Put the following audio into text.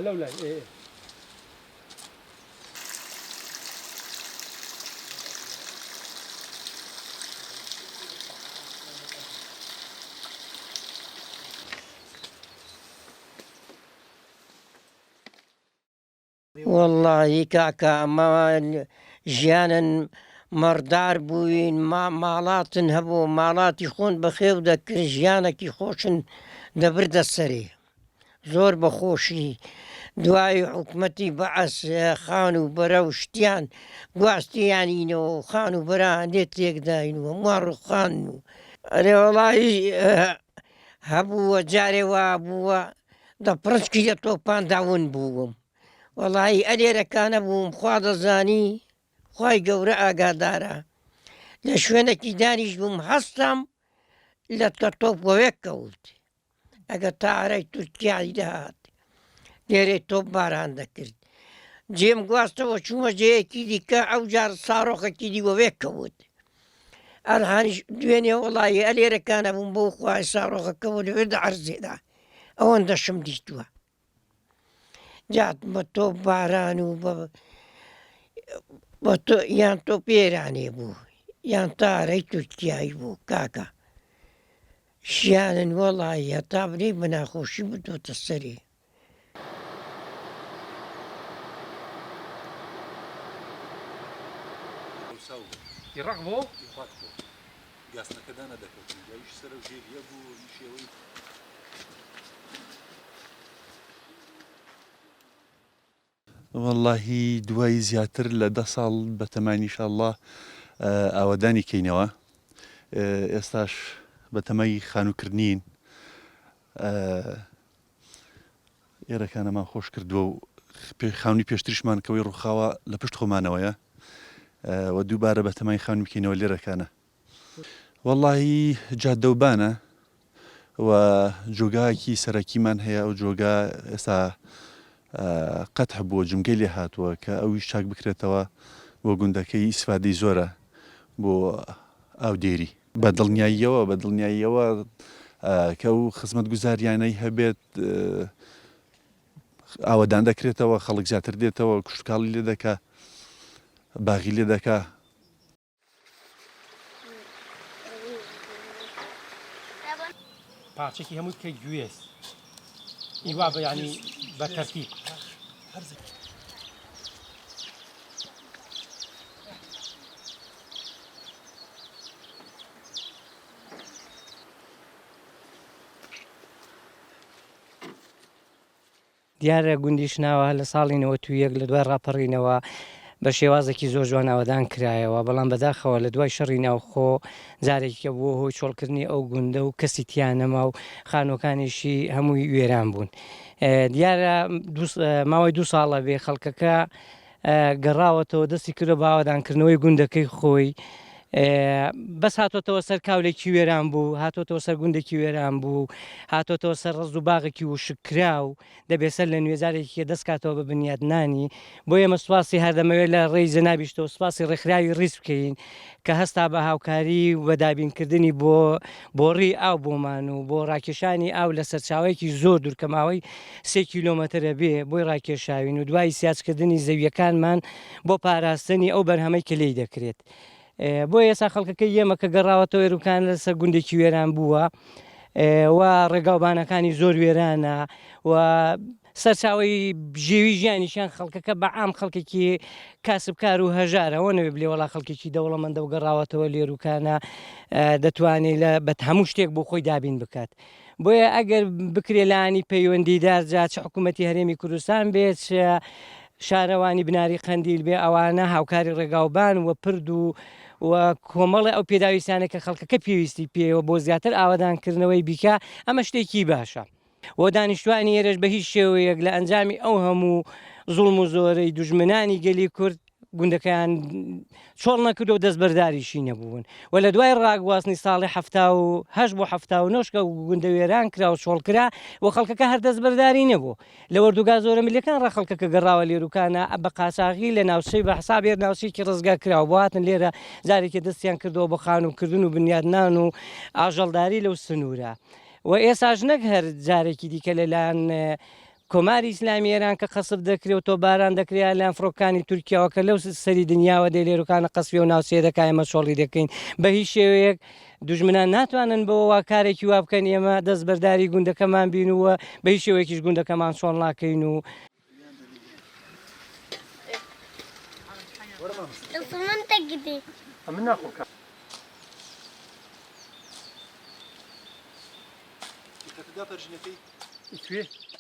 لەولای والله کاکە ئەمە ژیانە مەڕدار بووین ماڵاتن هەبوو ماڵاتی خۆن بەخێو دەکرد ژیانێکی خۆشن دەبردە سەرێ زۆر بەخۆشی دوای حکومەتی بەعەس خان و بەرە و شتیان گواستیانینەوە خان و بەرە هەندێک تێکداین و هەمووان ڕوخان و ئەرێ وەڵی هەبووە جارێوا بووە دە پڕچکی لە تۆپانداون بووم وەڵی ئەلێرەکانە بووم خوا دەزانی خوای گەورە ئاگادارە لە شوێنێکی دانیش بووم هەستم لە تۆپەوەک کەوت ئەگە تاعرەی تورکیایی دەهات لێرێ تۆپ باران دەکرد جێم گواستەوە چوومە جەیەکی دیکە ئەو جار ساڕۆخێکی دیوەوێک کەوت ئەرهانیش دوێنێ وەڵی ئەلێرەکانە بووم بۆ خوای ساڕۆخەکەەوە لەوێدا عەرزێدا ئەوەندە شم دیتووە جات بە تۆ باران و یان تۆ پێرانێ بوو یان تارەی تورکیایی بوو کاکە ژیانن وەڵی هەتا بنێ بە ناخۆشی بدۆتە سەرێ یڕق بۆ گاستەکەدانە دەکەوت یاش سەر ژێریە بوو شێوەی واللهی دوای زیاتر لە 10 ساڵ بەتەمانی ئینشاءالله ئاوەدانی کەینەوە ئێستاش بەتەمای خانووکردنین ئێرەکانەمان خۆش کردووە و خاونی پێشتریشمان کەوەی ڕووخاوە لە پشت خۆمانەوەیە و دووبارە بەتەمای خاونی بکەینەوە لێرەکانە واللهی جادەوبانە و جۆگایەکی سەرەکیمان هەیە ئەو جۆگا ئێستا قەتح بووە جمگەی لێ هاتووە کە ئەویش چاک بکرێتەوە بۆ گوندەکەی ئیسفادەی زۆرە بۆ ئاودێری بە دڵنیاییەوە کە ئەو خزمەت گوزاریانەی هەبێت ئاوەدان دەکرێتەوە خەڵک زیاتر دێتەوە کوشتکاڵی لێ دەکا باغی لێ دەکا پارچێکی هەمووی کە گوێست ئیوا بە یعنی بە تەرتیب دیارە گوندیش ناوە لە ساڵی 91 لە دوای ڕاپەڕینەوە بە شێوازێکی زۆر جوان ئاوەدان کرایەوە بەڵام بەداخەوە لە دوای شەڕی ناوخۆ جارێکیکە بۆ هۆی چۆڵکردنی ئەو گوندە و کەسی تیانەما و خانۆکانیشی هەمووی وێران بوون دیارە ماوەی 2 ساڵە بێ خەڵکەکە گەڕاوەتەوە دەستی کردە بە ئاوەدانکردنەوەی گوندەکەی خۆی بەس هاتۆتەوە سەر کاولێکی وێران بوو هاتۆتەوە سەر گوندێکی وێران بوو هاتۆتەوە سەر ڕز و باغێکی وشکرا و دەبێسەر لە نوێزارێکی دەستکاتەوە بە بنیادنانی بۆ ئێمە سوپاسی هەردەمەوێت لە ڕێی جەنابیشتەوە سوپاسی ڕێکخراوی ڕیز بکەین کە هەستا بە هاوکاری و بەدابینکردنی بۆ ڕێی ئاو بۆمان و بۆ ڕاکێشانی ئاو لە سەرچاوەیەکی زۆر دوورکەماوەی 3 کیلۆمەترە بێ بۆی ڕاکێشاوین و دوای سیاسکردنی زەویەکانمان بۆ پاراستنی ئەو بەرهەمەی کە لێی دەکرێت بۆ ئێستا خەڵکەکە ئێمە کە گەڕاوەتەوە ئێروکان لەسەر گوندێکی وێران بووە و ڕێگاوبانەکانی زۆر وێرانە و سەرچاوی ژێوی ژیانیشان خەڵکەکە بەعام خەڵکێکی کاسبکار و هەژارەوە نەوێ بلێ وڵا خەڵکێکی دەوڵەمەندە و گەڕاوەتەوە لێروکانە دەتوانێت بە هەموو شتێک بۆ خۆی دابین بکات بۆیە ئەگەر بکرێ لانی پەیوەندیدار جا چ حکوومەتی هەرێمی کوردستان بێت شارەوانی بناری قەندیل بێ ئەوانە هاوکاری ڕێگاوبان و پرد و کۆمەڵی ئەو پێداویستانە کە خەڵکەکە پێویستی پێوە بۆ زیاتر ئاوەدانکردنەوەی بیکە ئەمە شتێکی باشە و دانیشتوانی ئێرەش بە هیچ شێوەیەک لە ئەنجامی ئەو هەموو زوڵم و زۆرەی دوژمنانی گەلی کورد گوندەکەیان چۆڵ نەکرد و دەستبەرداریشی نەبوون و لە دوای ڕاگواستنی ساڵی 1970 بۆ 1970 کە گوندە وێران کرا و چۆڵکرا و خەڵکەکە هەر دەستبەرداری نەبوو لە وەردوگا زۆرە ملیەکان ڕە خەڵکەکە گەڕاوە لێروکانە بە قاچاغی لە ناوچەی بە حسابێر ناوچەیەکی ڕزگا کراوە بۆ هاتن لێرە جارێکی دەستیان کردەوە بە خانووکردن و بنیادنان و ئاژەڵداری لەو سنوورە و ئێساش نەک هەر جارێکی دیکە لەلایەن کۆماری ئیسلامی ئێران کە قەسب دەکرێت و تۆباران دەکرێت لە ئەفرۆکانی تورکیاوە کە لەو سەری دنیاوە دێ لێرەکانە قەسبی و ناوسێ دەکای ئێمە شۆڵی دەکەین بە هیچ شێوەیەک دوژمنان ناتوانن بەوە وا کارێکی وا بکەن ئێمە دەست بەرداری گوندەکەمان بینووە بە هیچ شێوەیەکیش گوندەکەمان شۆڵ ناکەین و منطق دي من ناخذ تدافر جنكي كيف